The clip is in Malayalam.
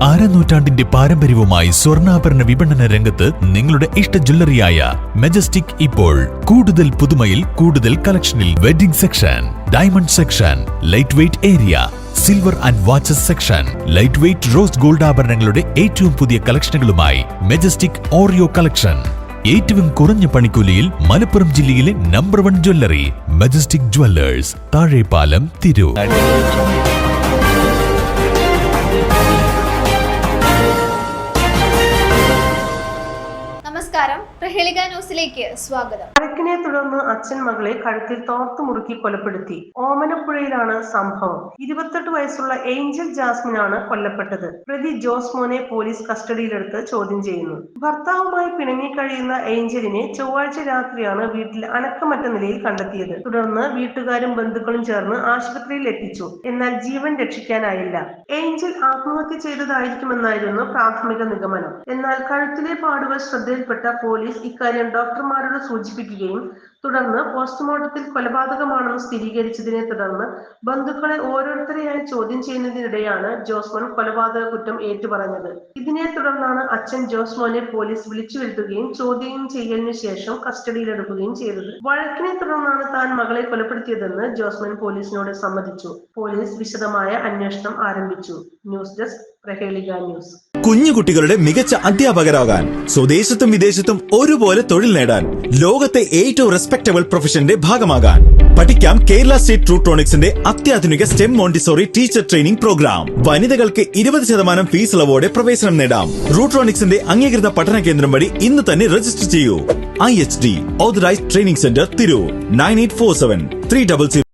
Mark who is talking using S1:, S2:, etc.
S1: അരനൂറ്റാണ്ടിന്റെ പാരമ്പര്യവുമായി സ്വർണ്ണാഭരണ വിപണന രംഗത്ത് നിങ്ങളുടെ ഇഷ്ട ജ്വല്ലറിയായ മെജസ്റ്റിക് ഇപ്പോൾ കൂടുതൽ പുതുമയിൽ കൂടുതൽ കളക്ഷനിൽ wedding section, diamond section, light weight area, silver and watches section, light weight rose gold ആഭരണങ്ങളുടെ ഏറ്റവും പുതിയ കളക്ഷനുകളുമായി മെജസ്റ്റിക് ഓറിയോ കളക്ഷൻ. ഏറ്റവും കുറഞ്ഞ പണിക്കൂലിയിൽ മലപ്പുറം ജില്ലയിലെ number 1 jewellery majestic Jewellers, Thazhepalam, Tirur.
S2: നമസ്കാരം, പ്രഹേളിക ന്യൂസിലേക്ക് സ്വാഗതം.
S3: വഴക്കിനെ തുടർന്ന് അച്ഛൻ മകളെ കഴുത്തിൽ തോർത്തു മുറുക്കി കൊലപ്പെടുത്തി. ഓമനപ്പുഴയിലാണ് സംഭവം. 28 വയസ്സുള്ള ഏഞ്ചൽ ജാസ്മിനാണ് കൊല്ലപ്പെട്ടത്. പ്രതി ജോസ്മോനെ പോലീസ് കസ്റ്റഡിയിലെടുത്ത് ചോദ്യം ചെയ്യുന്നു. ഭർത്താവുമായി പിണങ്ങിക്കഴിയുന്ന ഏഞ്ചലിനെ ചൊവ്വാഴ്ച രാത്രിയാണ് വീട്ടിൽ അനക്കമറ്റ നിലയിൽ കണ്ടെത്തിയത്. തുടർന്ന് വീട്ടുകാരും ബന്ധുക്കളും ചേർന്ന് ആശുപത്രിയിൽ എത്തിച്ചു. എന്നാൽ ജീവൻ രക്ഷിക്കാനായില്ല. ഏഞ്ചൽ ആത്മഹത്യ ചെയ്തതായിരിക്കുമെന്നായിരുന്നു പ്രാഥമിക നിഗമനം. എന്നാൽ കഴുത്തിലെ പാടുകൾ ശ്രദ്ധയിൽപ്പെട്ട പോലീസ് ഇക്കാര്യം ഡോക്ടർമാരോട് സൂചിപ്പിക്കുകയും തുടർന്ന് പോസ്റ്റ്മോർട്ടത്തിൽ കൊലപാതകമാണെന്ന് സ്ഥിരീകരിച്ചതിനെ തുടർന്ന് ബന്ധുക്കളെ ഓരോരുത്തരെയായി ചോദ്യം ചെയ്യുന്നതിനിടെയാണ് ജോസ്മോൻ കൊലപാതക കുറ്റം ഏറ്റുപറഞ്ഞത്. ഇതിനെ തുടർന്നാണ് അച്ഛൻ ജോസ്മോനെ പോലീസ് വിളിച്ചു വരുത്തുകയും ചോദ്യം ചെയ്യലിനു ശേഷം കസ്റ്റഡിയിലെടുക്കുകയും ചെയ്തത്. വഴക്കിനെ തുടർന്നാണ് താൻ മകളെ കൊലപ്പെടുത്തിയതെന്ന് ജോസ്മോൻ പോലീസിനോട് സമ്മതിച്ചു. പോലീസ് വിശദമായ അന്വേഷണം ആരംഭിച്ചു. News desk, Prahelika news.
S4: കുഞ്ഞുകുട്ടികളുടെ മികച്ച അധ്യാപകരാകാൻ, സ്വദേശത്തും വിദേശത്തും ഒരുപോലെ തൊഴിൽ നേടാൻ, ലോകത്തെ ഏറ്റവും റെസ്പെക്ടബിൾ പ്രൊഫഷന്റെ ഭാഗമാകാൻ പഠിക്കാം. കേരള സ്റ്റേറ്റ് റൂട്രോണിക്സിന്റെ അത്യാധുനിക stem Montessori teacher training program. വനിതകൾക്ക് 20% ഫീസ് ഇളവോടെ പ്രവേശനം നേടാം. റൂട്രോണിക്സിന്റെ അംഗീകൃത പഠന കേന്ദ്രം വഴി ഇന്ന് തന്നെ രജിസ്റ്റർ ചെയ്യൂ. IHD authorised training centre, Tirur. 9847 300